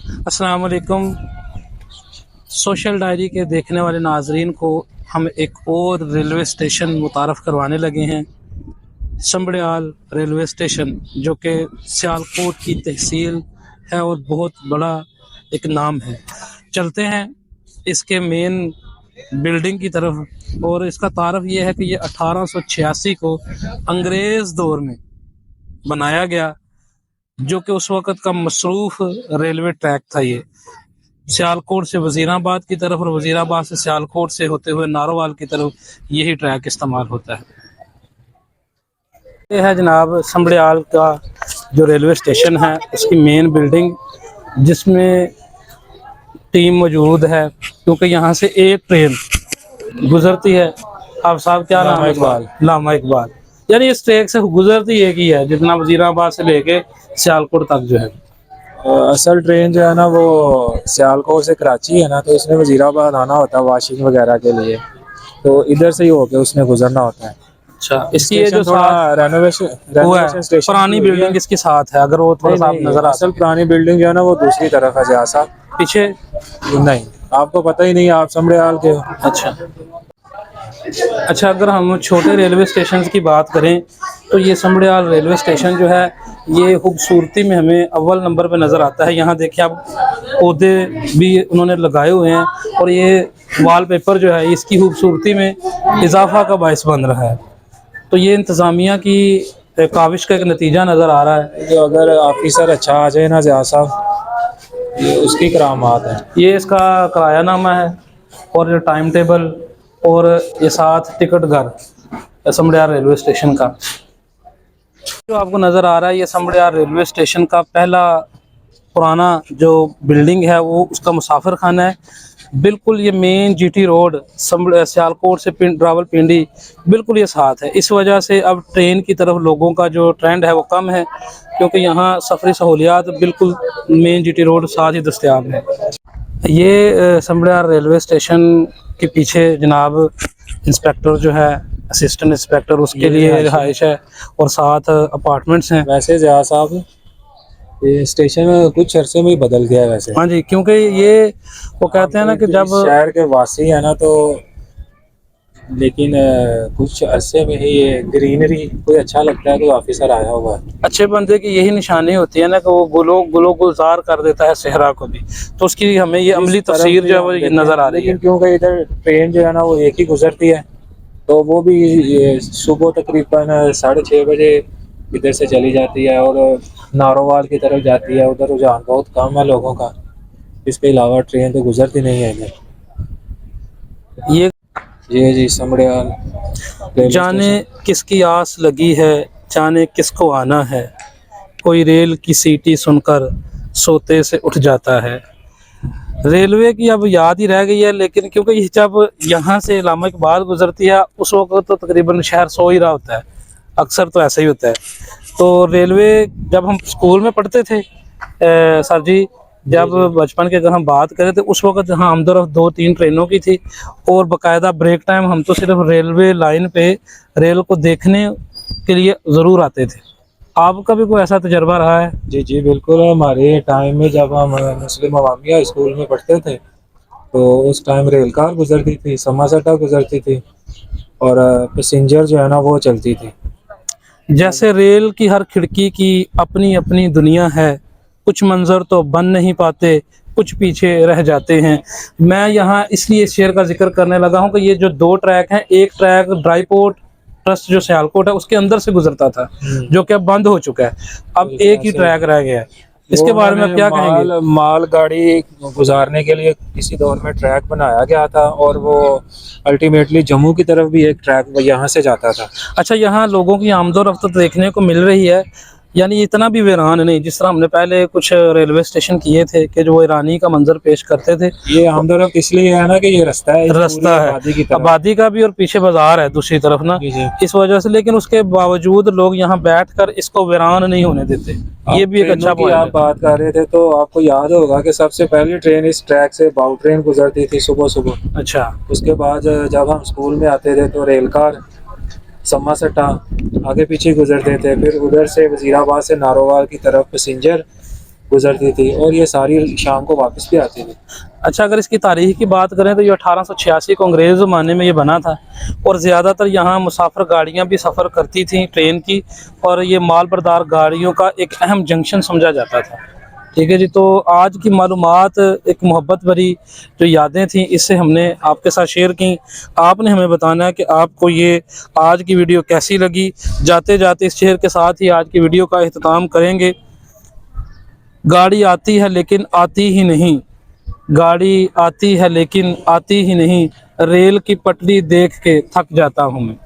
अस्सलाम वालेकुम। Social diary के देखने वाले नाजरीन को हम एक और रेलवे स्टेशन मुतारफ़ करवाने लगे हैं, समबड़ियाल रेलवे स्टेशन, जो कि सियालकोट की तहसील है और बहुत बड़ा एक नाम है। चलते हैं इसके मेन बिल्डिंग की तरफ। और इसका तारफ़ ये है कि ये 1886 को अंग्रेज़ दौर में बनाया गया, जो कि उस वक़्त का मसरूफ़ रेलवे ट्रैक था। ये सियालकोट से वज़ीराबाद की तरफ और वज़ीराबाद से सियालकोट से होते हुए नारोवाल की तरफ यही ट्रैक इस्तेमाल होता है। ये है जनाब समबड़ियाल का जो रेलवे स्टेशन है, उसकी मेन बिल्डिंग, जिसमें टीम मौजूद है, क्योंकि यहाँ से एक ट्रेन गुजरती है। आप साहब क्या नाम है? इकबाल। लामा इकबाल। यानी इस ट्रैक से गुजरती एक ही है, जितना वज़ीराबाद से लेके सियालकोट तक जो है। असल ट्रेन जो है ना वो सियालकोट से कराची है ना, तो इसमें वजीराबाद आना होता है वॉशिंग वगैरह के लिए, तो इधर से ही होके उसने गुजरना होता है। अच्छा, इसकी ये जो थोड़ा रेनोवेशन स्टेशन पुरानी बिल्डिंग इसके साथ है, अगर वो थोड़ा सा नजर असल पुरानी बिल्डिंग जो है ना वो दूसरी तरफ है जहाँ सा पीछे। नहीं, आपको पता ही नहीं, आप समड़ियाल के हो। अच्छा, अगर हम छोटे रेलवे स्टेशन की बात करें तो ये समबड़ियाल रेलवे स्टेशन जो है, ये खूबसूरती में हमें अव्वल नंबर पे नज़र आता है। यहाँ देखिए आप, पौधे भी उन्होंने लगाए हुए हैं, और ये वॉलपेपर जो है इसकी खूबसूरती में इजाफा का बायस बन रहा है। तो ये इंतज़ामिया की काविश का एक नतीजा नज़र आ रहा है। जो अगर ऑफिसर अच्छा आ जाए ना ज़िया साहब, ये उसकी करामात है। ये इसका किरायानामा है, और ये टाइम टेबल, और ये साथ टिकट घर समबड़ियाल रेलवे स्टेशन का जो आपको नज़र आ रहा है। ये समबड़ियाल रेलवे स्टेशन का पहला पुराना जो बिल्डिंग है वो उसका मुसाफिर खाना है। बिल्कुल ये मेन जीटी रोड सियालकोट से रावलपिंडी बिल्कुल ये साथ है। इस वजह से अब ट्रेन की तरफ लोगों का जो ट्रेंड है वो कम है, क्योंकि यहाँ सफरी सहूलियात बिल्कुल मेन जीटी रोड साथ ही दस्तयाब है। ये समबड़ियाल रेलवे स्टेशन के पीछे जनाब इंस्पेक्टर जो है, असिस्टेंट इंस्पेक्टर, उसके लिए रिहाइश है और साथ अपार्टमेंट्स हैं। वैसे ज़िया साहब ये स्टेशन कुछ अरसे में ही बदल गया है वैसे। हाँ जी, क्योंकि ये वो कहते हैं ना कि जब शहर के वासी है ना, तो लेकिन कुछ अरसे में ही ये ग्रीनरी कोई अच्छा लगता है, कोई ऑफिसर आया हुआ है। अच्छे बंदे की यही निशानी होती है ना कि वो गुलो गुलजार कर देता है सहरा को भी, तो उसकी हमें ये अमली तफसीर जो है वो नज़र आ रही है। क्योंकि इधर ट्रेन जो है ना वो एक ही गुजरती है, तो वो भी सुबह तकरीबन 6:30 बजे इधर से चली जाती है और नारोवाल की तरफ जाती है। उधर रुझान बहुत कम है लोगों का, इसके अलावा ट्रेन तो गुजरती नहीं है इधर। ये जी समड़ियाल। जाने किसकी आस लगी है, जाने किसको आना है, कोई रेल की सीटी सुनकर सोते से उठ जाता है। रेलवे की अब याद ही रह गई है, लेकिन क्योंकि ये जब यहाँ से लामा इकबाल गुजरती है उस वक्त तो तकरीबन शहर सो ही रहा होता है, अक्सर तो ऐसा ही होता है। तो रेलवे जब हम स्कूल में पढ़ते थे सर जी, जब बचपन की अगर हम बात करें तो उस वक्त हाँ आमदोरफ्त 2-3 ट्रेनों की थी, और बाकायदा ब्रेक टाइम हम तो सिर्फ रेलवे लाइन पे रेल को देखने के लिए ज़रूर आते थे। आपका भी कोई ऐसा तजर्बा रहा है? जी जी बिल्कुल। हमारे टाइम में जब हम मुस्लिम अवामिया स्कूल में पढ़ते थे तो उस टाइम रेल कार गुजरती थी, समासटा गुजरती थी, और पैसेंजर जो है ना वो चलती थी। जैसे रेल की हर खिड़की की अपनी अपनी दुनिया है, कुछ मंजर तो बन नहीं पाते, कुछ पीछे रह जाते हैं। मैं यहाँ इसलिए इस शेर का जिक्र करने लगा हूँ कि ये जो 2 ट्रैक हैं, एक ट्रैक ड्राईपोर्ट ट्रस्ट जो सियालकोट है उसके अंदर से गुजरता था, जो कि अब बंद हो चुका है, अब एक ही ट्रैक रह गया है। इसके बारे में क्या कहेंगे? माल गाड़ी गुजारने के लिए किसी दौर में ट्रैक बनाया गया था, और वो अल्टीमेटली जम्मू की तरफ भी एक ट्रैक यहाँ से जाता था। अच्छा, यहाँ लोगों की आमदोरफ्त देखने को मिल रही है, यानी इतना भी वीरान नहीं जिस तरह हमने पहले कुछ रेलवे स्टेशन किए थे कि जो ईरानी का मंजर पेश करते थे। ये आमदोरफ्त इसलिए है ना कि ये रास्ता है आबादी का भी, और पीछे बाजार है दूसरी तरफ ना, इस वजह से। लेकिन उसके बावजूद लोग यहाँ बैठकर इसको वीरान नहीं होने देते। ये भी एक अच्छा पॉइंट है। आप बात कर रहे थे तो आपको याद होगा कि सबसे पहली ट्रेन इस ट्रैक से बाउ ट्रेन गुजरती थी सुबह सुबह। अच्छा, उसके बाद जब हम स्कूल में आते थे तो रेल कार समासटा आगे पीछे गुजरते थे, फिर उधर से वजीराबाद से नारोवाल की तरफ पैसेंजर गुजरती थी और ये सारी शाम को वापस भी आती थी। अच्छा, अगर इसकी तारीख की बात करें तो ये 1886 को अंग्रेज़ ज़माने में ये बना था और ज़्यादातर यहाँ मुसाफिर गाड़ियाँ भी सफ़र करती थीं ट्रेन की, और ये माल बरदार गाड़ियों का एक अहम जंक्शन समझा जाता था। ठीक है जी, तो आज की मालूमात, एक मोहब्बत भरी जो यादें थीं, इससे हमने आपके साथ शेयर की। आपने हमें बताना है कि आपको ये आज की वीडियो कैसी लगी। जाते जाते इस शेयर के साथ ही आज की वीडियो का अख्ताम करेंगे। गाड़ी आती है लेकिन आती ही नहीं, गाड़ी आती है लेकिन आती ही नहीं, रेल की पटरी देख के थक जाता हूँ मैं।